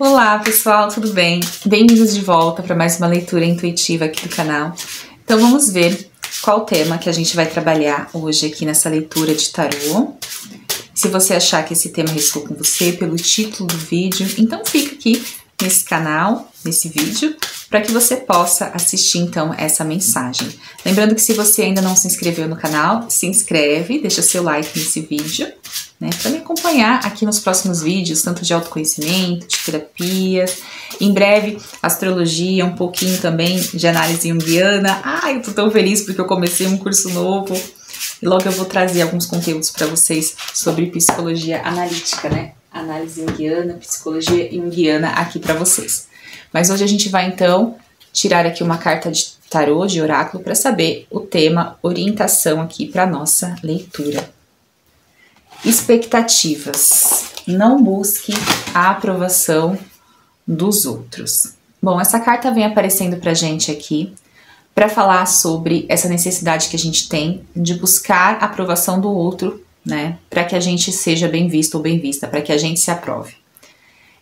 Olá pessoal, tudo bem? Bem-vindos de volta para mais uma leitura intuitiva aqui do canal. Então vamos ver qual o tema que a gente vai trabalhar hoje aqui nessa leitura de tarô. Se você achar que esse tema ressoou com você pelo título do vídeo, então fica aqui nesse canal, nesse vídeo, para que você possa assistir então essa mensagem. Lembrando que se você ainda não se inscreveu no canal, se inscreve, deixa seu like nesse vídeo, né, para me acompanhar aqui nos próximos vídeos, tanto de autoconhecimento, de terapia, em breve astrologia, um pouquinho também de análise junguiana. Eu tô tão feliz porque eu comecei um curso novo e logo eu vou trazer alguns conteúdos para vocês sobre psicologia analítica, né? Análise junguiana, psicologia junguiana aqui para vocês. Mas hoje a gente vai então tirar aqui uma carta de tarô, de oráculo, para saber o tema orientação aqui para nossa leitura. Expectativas. Não busque a aprovação dos outros. Bom, essa carta vem aparecendo pra gente aqui para falar sobre essa necessidade que a gente tem de buscar a aprovação do outro, né? Para que a gente seja bem visto ou bem vista, para que a gente se aprove.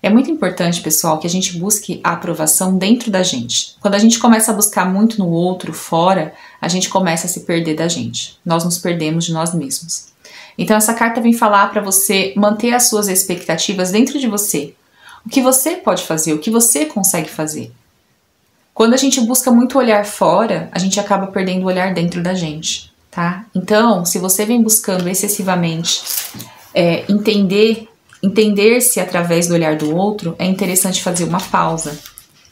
É muito importante, pessoal, que a gente busque a aprovação dentro da gente. Quando a gente começa a buscar muito no outro, fora, a gente começa a se perder da gente. Nós nos perdemos de nós mesmos. Então essa carta vem falar para você manter as suas expectativas dentro de você. O que você pode fazer, o que você consegue fazer. Quando a gente busca muito olhar fora, a gente acaba perdendo o olhar dentro da gente, tá? Então, se você vem buscando excessivamente entender-se através do olhar do outro, é interessante fazer uma pausa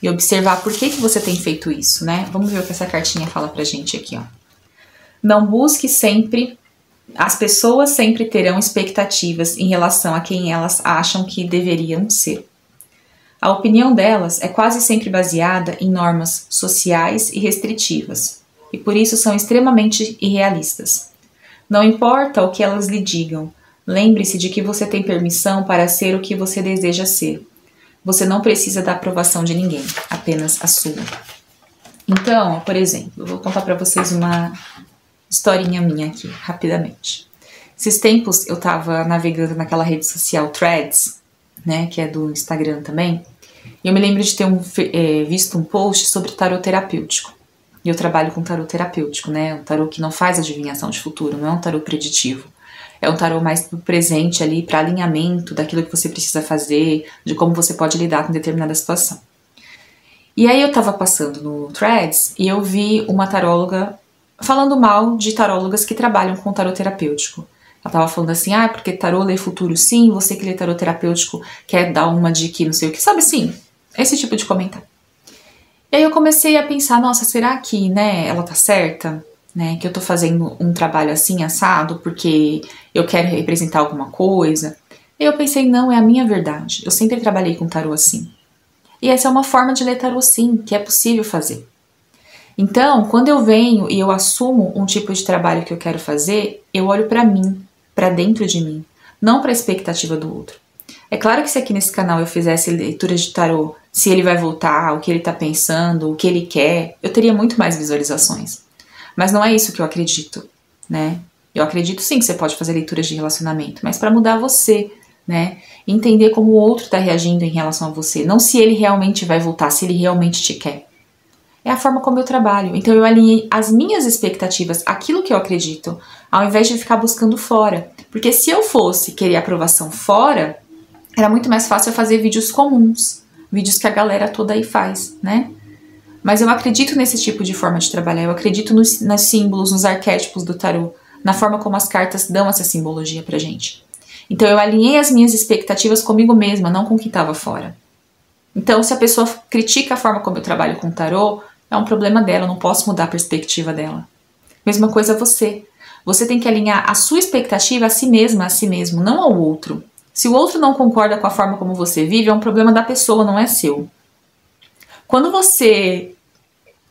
e observar por que você tem feito isso, né? Vamos ver o que essa cartinha fala pra gente aqui, ó. Não busque sempre... As pessoas sempre terão expectativas em relação a quem elas acham que deveriam ser. A opinião delas é quase sempre baseada em normas sociais e restritivas, e por isso são extremamente irrealistas. Não importa o que elas lhe digam, lembre-se de que você tem permissão para ser o que você deseja ser. Você não precisa da aprovação de ninguém, apenas a sua. Então, por exemplo, eu vou contar para vocês uma historinha minha aqui, rapidamente. Esses tempos eu tava navegando naquela rede social Threads, né, que é do Instagram também, e eu me lembro de ter visto um post sobre tarô terapêutico. E eu trabalho com tarô terapêutico, né, um tarô que não faz adivinhação de futuro, não é um tarô preditivo. É um tarô mais do presente ali, para alinhamento daquilo que você precisa fazer, de como você pode lidar com determinada situação. E aí eu tava passando no Threads e eu vi uma taróloga falando mal de tarólogas que trabalham com tarô terapêutico. Ela tava falando assim, porque tarô lê futuro sim, você que lê tarô terapêutico quer dar uma de que não sei o que, sabe assim? Esse tipo de comentário. E aí eu comecei a pensar, nossa, será que, né, ela tá certa? Né, que eu tô fazendo um trabalho assim, assado, porque eu quero representar alguma coisa? E eu pensei, não, é a minha verdade. Eu sempre trabalhei com tarô assim. E essa é uma forma de ler tarô sim, que é possível fazer. Então, quando eu venho e eu assumo um tipo de trabalho que eu quero fazer, eu olho para mim, para dentro de mim, não para a expectativa do outro. É claro que se aqui nesse canal eu fizesse leitura de tarô, se ele vai voltar, o que ele tá pensando, o que ele quer, eu teria muito mais visualizações. Mas não é isso que eu acredito, né? Eu acredito sim que você pode fazer leituras de relacionamento, mas para mudar você, né? Entender como o outro tá reagindo em relação a você, não se ele realmente vai voltar, se ele realmente te quer. É a forma como eu trabalho. Então eu alinhei as minhas expectativas, aquilo que eu acredito, ao invés de ficar buscando fora. Porque se eu fosse querer aprovação fora, era muito mais fácil eu fazer vídeos comuns, vídeos que a galera toda aí faz, né? Mas eu acredito nesse tipo de forma de trabalhar, eu acredito nos símbolos, nos arquétipos do tarô, na forma como as cartas dão essa simbologia pra gente. Então eu alinhei as minhas expectativas comigo mesma, não com quem estava fora. Então, se a pessoa critica a forma como eu trabalho com tarô, é um problema dela, eu não posso mudar a perspectiva dela. Mesma coisa você. Você tem que alinhar a sua expectativa a si mesma, a si mesmo, não ao outro. Se o outro não concorda com a forma como você vive, é um problema da pessoa, não é seu. Quando você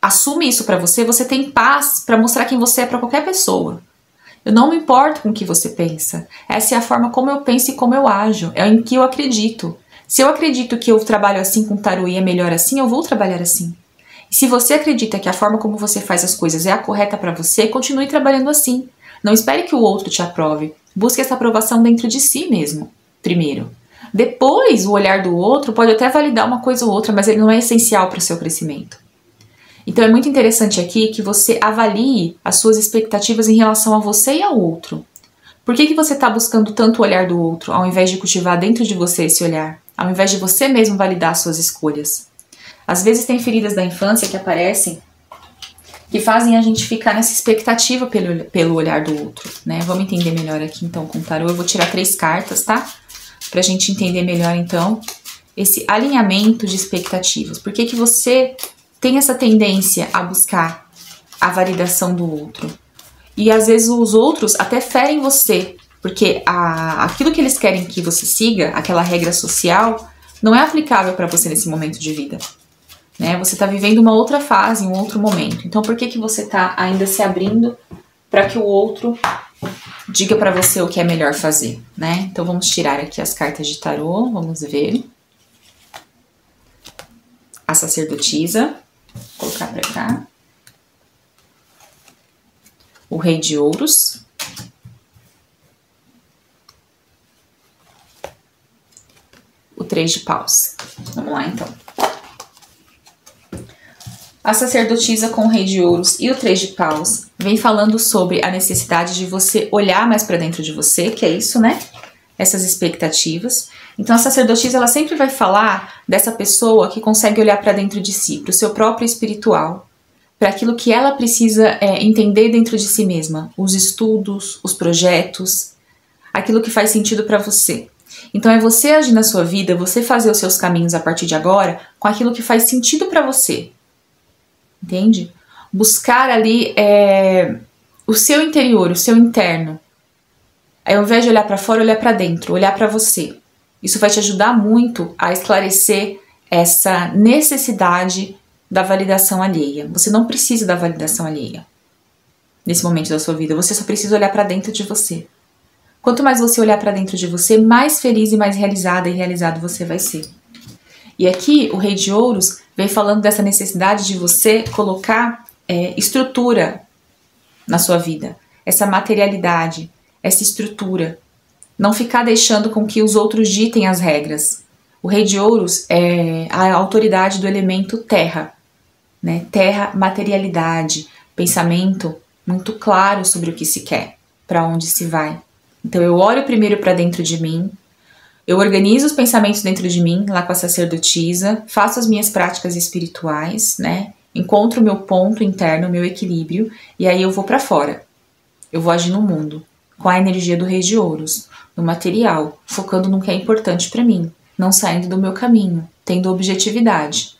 assume isso pra você, você tem paz pra mostrar quem você é pra qualquer pessoa. Eu não me importo com o que você pensa. Essa é a forma como eu penso e como eu ajo. É em que eu acredito. Se eu acredito que eu trabalho assim com tarô e é melhor assim, eu vou trabalhar assim. E se você acredita que a forma como você faz as coisas é a correta para você, continue trabalhando assim. Não espere que o outro te aprove. Busque essa aprovação dentro de si mesmo, primeiro. Depois, o olhar do outro pode até validar uma coisa ou outra, mas ele não é essencial para o seu crescimento. Então é muito interessante aqui que você avalie as suas expectativas em relação a você e ao outro. Por que você está buscando tanto o olhar do outro, ao invés de cultivar dentro de você esse olhar? Ao invés de você mesmo validar as suas escolhas? Às vezes tem feridas da infância que aparecem que fazem a gente ficar nessa expectativa pelo olhar do outro, né? Vamos entender melhor aqui então com o tarô. Eu vou tirar 3 cartas, tá? Pra gente entender melhor então esse alinhamento de expectativas. Por que você tem essa tendência a buscar a validação do outro? E às vezes os outros até ferem você, porque aquilo que eles querem que você siga, aquela regra social, não é aplicável para você nesse momento de vida. Né? Você está vivendo uma outra fase, um outro momento. Então por que você está ainda se abrindo para que o outro diga para você o que é melhor fazer? Né? Então vamos tirar aqui as cartas de tarô, vamos ver. A sacerdotisa, vou colocar para cá. O rei de ouros. O 3 de paus. Vamos lá, então. A sacerdotisa com o rei de ouros e o 3 de paus vem falando sobre a necessidade de você olhar mais para dentro de você, que é isso, né? Essas expectativas. Então a sacerdotisa, ela sempre vai falar dessa pessoa que consegue olhar para dentro de si, para o seu próprio espiritual, para aquilo que ela precisa entender dentro de si mesma, os estudos, os projetos, aquilo que faz sentido para você. Então é você agir na sua vida, você fazer os seus caminhos a partir de agora com aquilo que faz sentido para você. Entende? Buscar ali o seu interior, o seu interno. Ao invés de olhar para fora, olhar para dentro, olhar para você. Isso vai te ajudar muito a esclarecer essa necessidade da validação alheia. Você não precisa da validação alheia nesse momento da sua vida. Você só precisa olhar para dentro de você. Quanto mais você olhar para dentro de você, mais feliz e mais realizada e realizado você vai ser. E aqui o rei de ouros vem falando dessa necessidade de você colocar estrutura na sua vida. Essa materialidade, essa estrutura. Não ficar deixando com que os outros ditem as regras. O rei de ouros é a autoridade do elemento terra. Né? Terra, materialidade, pensamento muito claro sobre o que se quer, para onde se vai. Então eu olho primeiro para dentro de mim, eu organizo os pensamentos dentro de mim, lá com a sacerdotisa, faço as minhas práticas espirituais, né? Encontro o meu ponto interno, o meu equilíbrio, e aí eu vou para fora. Eu vou agir no mundo, com a energia do rei de ouros, no material, focando no que é importante para mim, não saindo do meu caminho, tendo objetividade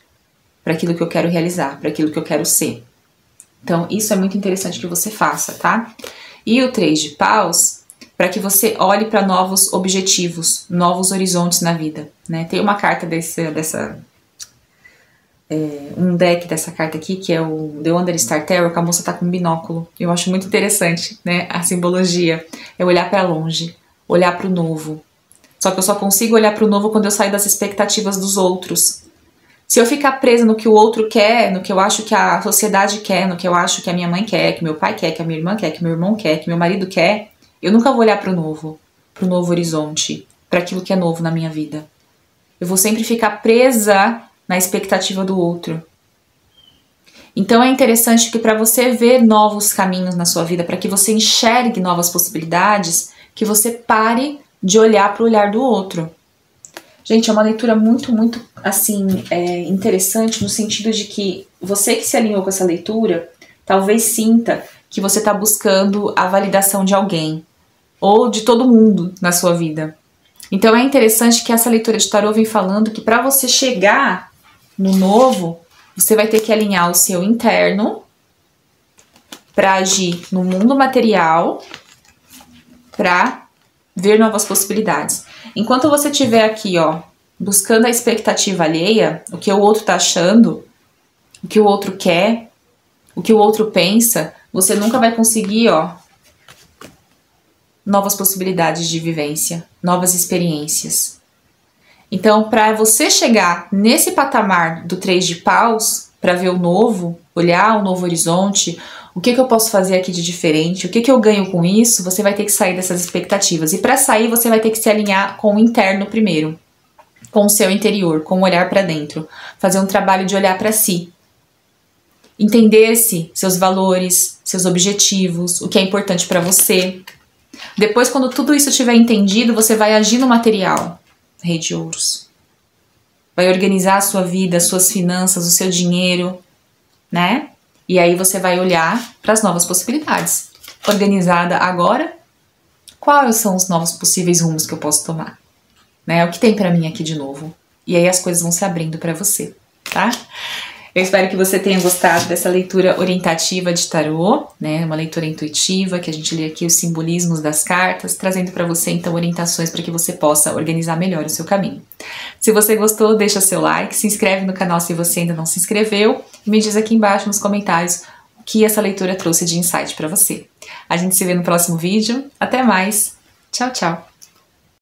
para aquilo que eu quero realizar, para aquilo que eu quero ser. Então, isso é muito interessante que você faça, tá? E o 3 de paus, para que você olhe para novos objetivos, novos horizontes na vida, né? Tem uma carta um deck dessa carta aqui, que é o The Wonder Star Tarot, que a moça tá com um binóculo. Eu acho muito interessante, né? A simbologia é olhar para longe, olhar para o novo. Só que eu só consigo olhar para o novo quando eu saio das expectativas dos outros. Se eu ficar presa no que o outro quer, no que eu acho que a sociedade quer, no que eu acho que a minha mãe quer, que meu pai quer, que a minha irmã quer, que meu irmão quer, que meu marido quer, eu nunca vou olhar para o novo horizonte, para aquilo que é novo na minha vida. Eu vou sempre ficar presa na expectativa do outro. Então é interessante que para você ver novos caminhos na sua vida, para que você enxergue novas possibilidades, que você pare de olhar para o olhar do outro. Gente, é uma leitura muito, muito, assim, interessante no sentido de que você que se alinhou com essa leitura, talvez sinta que você está buscando a validação de alguém ou de todo mundo na sua vida. Então é interessante que essa leitura de tarô vem falando que para você chegar no novo, você vai ter que alinhar o seu interno para agir no mundo material, para ver novas possibilidades. Enquanto você estiver aqui, ó, buscando a expectativa alheia, o que o outro tá achando, o que o outro quer, o que o outro pensa, você nunca vai conseguir, ó, novas possibilidades de vivência, novas experiências. Então, para você chegar nesse patamar do 3 de paus, para ver o novo, olhar o novo horizonte, o que eu posso fazer aqui de diferente, o que eu ganho com isso, você vai ter que sair dessas expectativas. E para sair, você vai ter que se alinhar com o interno primeiro, com o seu interior, com o olhar para dentro. Fazer um trabalho de olhar para si. Entender-se, seus valores, seus objetivos, o que é importante para você. Depois, quando tudo isso estiver entendido, você vai agir no material. Rei de Ouros. Vai organizar a sua vida, as suas finanças, o seu dinheiro, né? E aí você vai olhar para as novas possibilidades. Organizada agora, quais são os novos possíveis rumos que eu posso tomar? Né? O que tem para mim aqui de novo? E aí as coisas vão se abrindo para você, tá? Eu espero que você tenha gostado dessa leitura orientativa de tarô, né? Uma leitura intuitiva, que a gente lê aqui os simbolismos das cartas, trazendo para você, então, orientações para que você possa organizar melhor o seu caminho. Se você gostou, deixa seu like, se inscreve no canal se você ainda não se inscreveu e me diz aqui embaixo nos comentários o que essa leitura trouxe de insight para você. A gente se vê no próximo vídeo. Até mais. Tchau, tchau.